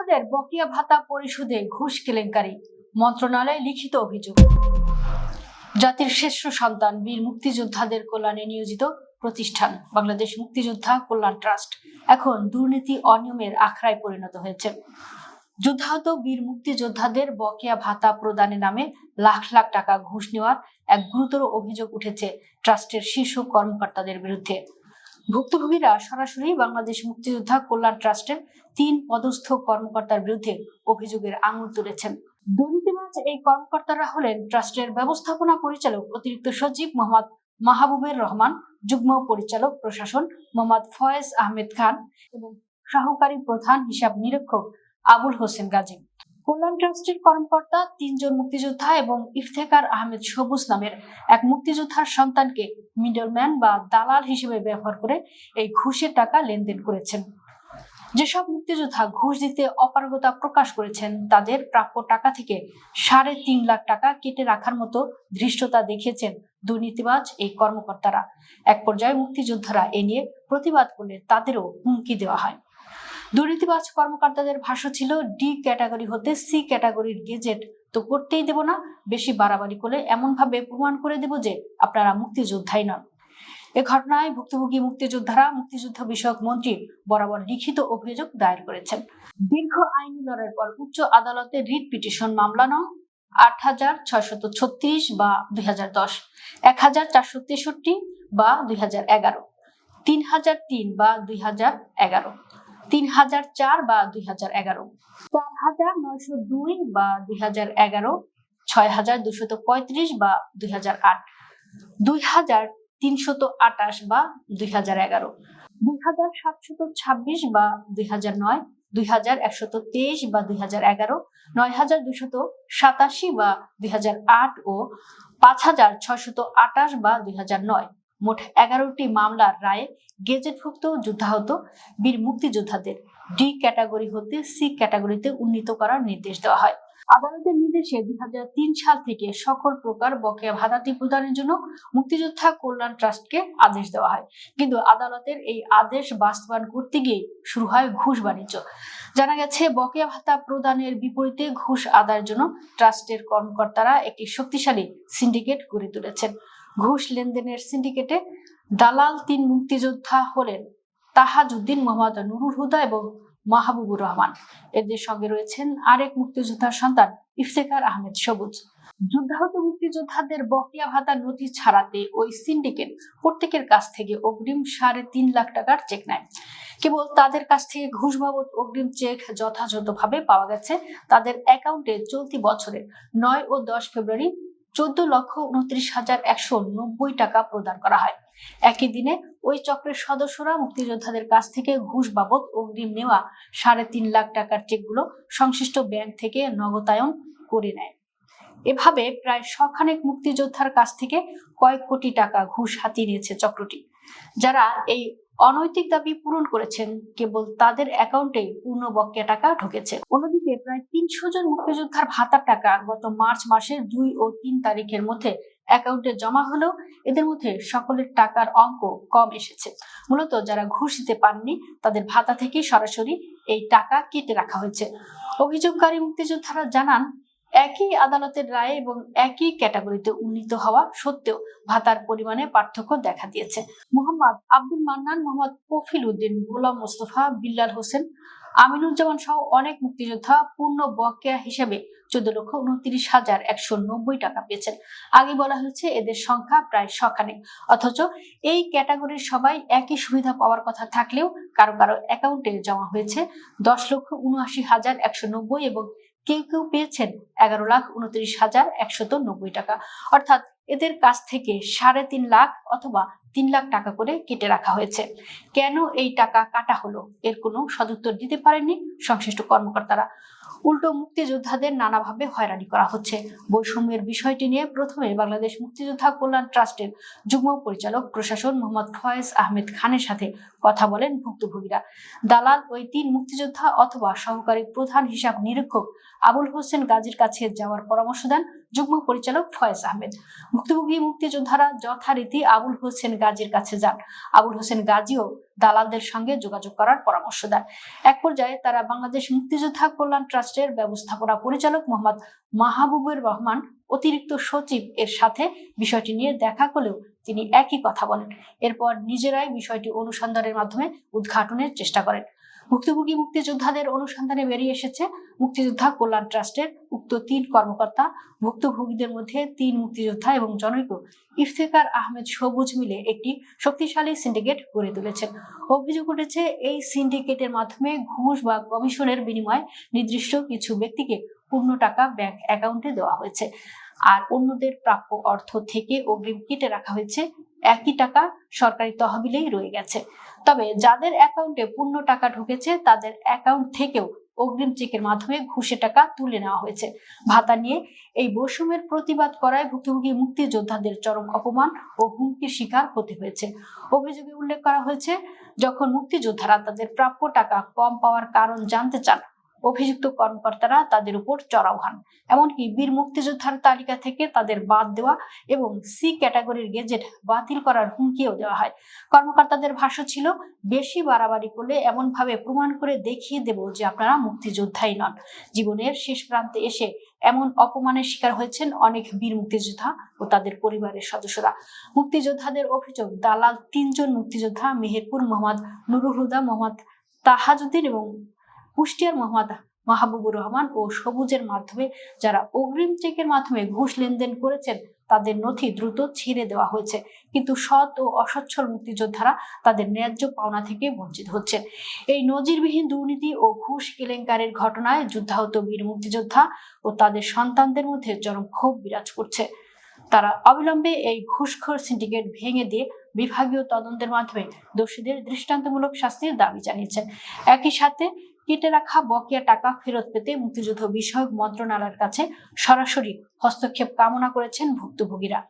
মুক্তিযোদ্ধাদের বকেয়া ভাতা পরিশোধে ঘুষ কেলেঙ্কারি, মন্ত্রণালয়ে লিখিত অভিযোগ। জাতির শ্রেষ্ঠ সন্তান বীর মুক্তিযোদ্ধাদের কল্যাণে নিয়োজিত প্রতিষ্ঠান বাংলাদেশ মুক্তিযোদ্ধা কল্যাণ ট্রাস্ট এখন দুর্নীতি অনিয়মের আখড়ায় পরিণত হয়েছে। যুদ্ধাহত বীর মুক্তিযোদ্ধাদের বকেয়া ভাতা প্রদানের নামে লাখ লাখ টাকা ঘুষ নেওয়ার এক গুরুতর অভিযোগ উঠেছে ট্রাস্টের শীর্ষ কর্মকর্তাদের বিরুদ্ধে। ভুক্তভোগীরা সরাসরি বাংলাদেশ মুক্তিযোদ্ধা কল্যাণ ট্রাস্টের 3 পদস্থ কর্মকর্তার বিরুদ্ধে অভিযোগের আঙুল তুলেছেন। দুর্নীতিবাজ এই কর্মকর্তারা হলেন ট্রাস্টের ব্যবস্থাপনা পরিচালক অতিরিক্ত সচিব মোহাম্মদ মাহবুবের রহমান, যুগ্ম পরিচালক প্রশাসন মোহাম্মদ ফয়েজ আহমেদ খান এবং সহকারী প্রধান হিসাব নিরীক্ষক আবুল হোসেন গাজী। কল্যাণ ট্রাস্টের কর্মকর্তা 3 জন মুক্তিযোদ্ধা এবং ইফতেখার আহমেদ সবুজ নামের এক মুক্তিযোদ্ধার সন্তানকে মিডলম্যান বা দালাল হিসেবে ব্যবহার করে এই ঘুষের টাকা লেনদেন করেছেন। যেসব মুক্তিযোদ্ধা ঘুষ দিতে অপারগতা প্রকাশ করেছেন তাদের প্রাপ্য টাকা থেকে 3.5 লাখ টাকা কেটে রাখার মতো ধৃষ্টতা দেখিয়েছেন দুর্নীতিবাজ এই কর্মকর্তারা। এক পর্যায়ে মুক্তিযোদ্ধারা এ নিয়ে প্রতিবাদ করলে তাদেরও হুমকি দেওয়া হয়। দুর্নীতিবাজ কর্মকর্তাদের ভাষ্য ছিল, ডি ক্যাটাগরি হতে সি ক্যাটাগরির গেজেট তো করতেই দেব না, বেশি বাড়াবাড়ি করলে এমন ভাবে প্রমাণ করে দেব যে আপনারা মুক্তিযোদ্ধাই নন। এ ঘটনায় ভুক্তভোগী মুক্তিযোদ্ধারা মুক্তিযুদ্ধ বিষয়ক মন্ত্রী বরাবর লিখিত অভিযোগ দায়ের করেছেন। দীর্ঘ আইনি লড়াইয়ের পর উচ্চ আদালতে রিট পিটিশন মামলা নং 8636 বা 2010, 1463 বা 2011, 3003 বা 2011, 3004 বা 2011, 4902 বা 2011, 6235 বা 2008, 2328 বা 2011, 2726 বা 2009, 2123 বা 2011, 9287 বা 2008 ও 5628 বা 2009 মোট 11টি মামলার রায়ে গেজেটভুক্ত যুদ্ধাহত বীর মুক্তিযোদ্ধাদের ডি ক্যাটাগরি হতে সি ক্যাটাগরিতে উন্নীত করার নির্দেশ দেওয়া হয়। আদালতের নির্দেশে 2003 সাল থেকে সকল প্রকার বকেয়া ভাতাটি প্রদানের জন্য মুক্তিযোদ্ধা কল্যাণ ট্রাস্টকে আদেশ দেওয়া হয়, কিন্তু আদালতের এই আদেশ বাস্তবায়ন করতে গিয়ে শুরু হয় ঘুষ বাণিজ্য। জানা গেছে, বকেয়া ভাতা প্রদানের বিপরীতে ঘুষ আদায়ের জন্য ট্রাস্টের কর্মকর্তারা একটি শক্তিশালী সিন্ডিকেট গড়ে তুলেছেন। ঘুষ লেনদেনের সিন্ডিকেটে দালাল 3 মুক্তিযোদ্ধা হলেন তাহাজউদ্দিন, মোহাম্মদ নুরুল হুদা এবং মাহবুবুর রহমান। এদের সঙ্গে রয়েছেন আরেক মুক্তিযোদ্ধার সন্তান ইফতেখার আহমেদ সবুজ। যুদ্ধাহত মুক্তিযোদ্ধাদের বকেয়া ভাতার নথি ছাড়াতে ওই সিন্ডিকেট প্রত্যেকের কাছ থেকে অগ্রিম 3.5 লাখ টাকার চেক নেয়। কেবল তাদের কাছ থেকে ঘুষ বাবদ অগ্রিম চেক যথাযথভাবে পাওয়া গেছে তাদের অ্যাকাউন্টে চলতি বছরের 9 ও 10 ফেব্রুয়ারি 14,29,190 টাকা প্রদান করা হয়। একই দিনে ওই চক্রের সদস্যরা মুক্তিযোদ্ধাদের কাছ থেকে ঘুষ বাবদ অগ্রিম নেওয়া 3.5 লাখ টাকার চেকগুলো সংশ্লিষ্ট ব্যাংক থেকে নগদায়ন করে নেয়। এভাবে প্রায় শখানেক মুক্তিযোদ্ধার কাছ থেকে কয়েক কোটি টাকা ঘুষ হাতিয়ে নিয়েছে চক্রটি। যারা এই অনৈতিক দাবি পূরণ করেছেন কেবল তাদের অ্যাকাউন্টে পূর্ণ বকেয়া টাকা ঢুকেছে। অন্যদিকে প্রায় 300 জন মুক্তিযোদ্ধার ভাতার টাকা গত মার্চ মাসের 2 ও 3 তারিখের মধ্যে অ্যাকাউন্টে জমা হলেও এদের মধ্যে সকলের টাকার অঙ্ক কম এসেছে। মূলত যারা ঘুষ দিতে পারেননি তাদের ভাতা থেকে সরাসরি এই টাকা কেটে রাখা হয়েছে। অভিযোগকারী মুক্তিযোদ্ধারা জানান, একই আদালতের রায়ে এবং একই ক্যাটাগরিতে উন্নীত হওয়া সত্ত্বেও ভাতার পরিমাণে পার্থক্য দেখা দিয়েছে। মোহাম্মদ আব্দুল মান্নান, মোহাম্মদ কফিল উদ্দিন, গোলাম মোস্তফা, বিল্লাল হোসেন, আমিনুজ্জামান সহ অনেক মুক্তিযোদ্ধা পূর্ণ বকেয়া হিসেবে 14,29,190 টাকা পেয়েছেন। আগে বলা হয়েছে এদের সংখ্যা প্রায় শখানেক, অথচ এই ক্যাটাগরির সবাই একই সুবিধা পাওয়ার কথা থাকলেও কারো কারো অ্যাকাউন্টে জমা হয়েছে 10,79,190 এবং কেউ কেউ পেয়েছেন 11,29,190 টাকা। অর্থাৎ এদের কাছ থেকে 3.5 লাখ অথবা 3 লাখ টাকা করে কেটে রাখা হয়েছে। কেন এই টাকা কাটা হলো এর কোনো সদুত্তর দিতে পারেননি সংশ্লিষ্ট কর্মকর্তারা। উল্টো মুক্তিযোদ্ধাদের নানাভাবে হয়রানি করা হচ্ছে। বৈষম্যের বিষয়টি নিয়ে প্রথমে বাংলাদেশ মুক্তিযোদ্ধা কল্যাণ ট্রাস্টের যুগ্ম পরিচালক প্রশাসন মোহাম্মদ ফয়েজ আহমেদ খানের সাথে কথা বলেন ভুক্তভোগীরা। দালাল ওই 3 মুক্তিযোদ্ধা অথবা সহকারী প্রধান হিসাব নিরীক্ষক আবুল হোসেন গাজীর কাছে যাওয়ার পরামর্শ দেন যুগ্ম পরিচালক ফয়েজ আহমেদ। ভুক্তভোগী মুক্তিযোদ্ধারা যথারীতি আবুল হোসেন গাজীর কাছে যান। আবুল হোসেন গাজীও দালালদের সঙ্গে যোগাযোগ করার পরামর্শ দেন। এক পর্যায়ে তারা বাংলাদেশ মুক্তিযোদ্ধা কল্যাণ ট্রাস্টের ব্যবস্থাপনা পরিচালক মোহাম্মদ মাহবুবুর রহমান অতিরিক্ত সচিব এর সাথে বিষয়টি নিয়ে দেখা করলেও তিনি একই কথা বলেন। এরপর নিজেরাই বিষয়টি অনুসন্ধানের মাধ্যমে উদ্ঘাটনের চেষ্টা করেন। ভুক্তভোগী মুক্তিযোদ্ধাদের অনুসন্ধানে বেরিয়ে এসেছে মুক্তিযোদ্ধা কল্যাণ ট্রাস্টের উক্ত 3 কর্মকর্তা ভুক্তভোগীদের মধ্যে 3 মুক্তিযোদ্ধা এবং জনৈক ইফতেখার আহমেদ সবুজ মিলে একটি শক্তিশালী সিন্ডিকেট গড়ে তুলেছেন। অভিযোগ উঠেছে এই সিন্ডিকেটের মাধ্যমে ঘুষ বা কমিশনের বিনিময়ে নির্দিষ্ট কিছু ব্যক্তিকে পূর্ণ টাকা ব্যাংক অ্যাকাউন্টে দেওয়া হয়েছে, আর অন্যদের প্রাপ্য অর্থ থেকে অগ্রিম কেটে রাখা হয়েছে। একই টাকা সরকারি তহবিলেই রয়ে গেছে। তবে যাদের অ্যাকাউন্টে পূর্ণ টাকা ঢুকেছে তাদের অ্যাকাউন্ট থেকেও অগ্রিম চেকের মাধ্যমে ঘুষের টাকা তুলে নেওয়া হয়েছে। ভাতা নিয়ে এই বৈষম্যের প্রতিবাদ করায় ভুক্তভোগী মুক্তিযোদ্ধাদের চরম অপমান ও হুমকির শিকার হতে হয়েছে। অভিযোগে উল্লেখ করা হয়েছে, যখন মুক্তিযোদ্ধারা তাদের প্রাপ্য টাকা কম পাওয়ার কারণ জানতে চান, অভিযুক্ত কর্মকর্তারা তাদের উপর চড়াও হন। এমনকি বীর মুক্তিযোদ্ধার তালিকা থেকে তাদের বাদ দেওয়া এবং সি ক্যাটাগরির গেজেট বাতিল করার হুমকিও দেওয়া হয়। কর্মকর্তাদের ভাষ্য ছিল, বেশি বাড়াবাড়ি করলে এমন ভাবে প্রমাণ করে দেখিয়ে দেব যে আপনারা মুক্তিযোদ্ধাই নন। জীবনের শেষ প্রান্তে এসে এমন অপমানের শিকার হয়েছেন অনেক বীর মুক্তিযোদ্ধা ও তাদের পরিবারের সদস্যরা। মুক্তিযোদ্ধাদের অভিযোগ, দালাল 3 জন মুক্তিযোদ্ধা মেহেরপুর মোহাম্মদ নুরুল হুদা, মোহাম্মদ তাহাজউদ্দিন এবং কুষ্টিয়ার মোহাম্মদ মাহবুবুর রহমান ও সবুজের মাধ্যমে যারা অগ্রিম চেকের মাধ্যমে ঘুষ লেনদেন করেছেন তাদের নথি দ্রুত ছেড়ে দেওয়া হয়েছে, কিন্তু সৎ ও অসচ্ছল মুক্তিযোদ্ধারা তাদের ন্যায্য পাওনা থেকে বঞ্চিত হচ্ছেন। এই নজিরবিহীন দুর্নীতি ও ঘুষ কেলেঙ্কারির ঘটনায় যুদ্ধাহত বীর মুক্তিযোদ্ধা ও তাদের সন্তানদের মধ্যে চরম ক্ষোভ বিরাজ করছে। তারা অবিলম্বে এই ঘুষখোর সিন্ডিকেট ভেঙে দিয়ে বিভাগীয় তদন্তের মাধ্যমে দোষীদের দৃষ্টান্তমূলক শাস্তির দাবি জানিয়েছেন। একই সাথে কেটে রাখা বকেয়া টাকা ফেরত পেতে মুক্তিযুদ্ধ বিষয়ক মন্ত্রণালয়ের কাছে সরাসরি হস্তক্ষেপ কামনা করেছেন ভুক্তভোগীরা।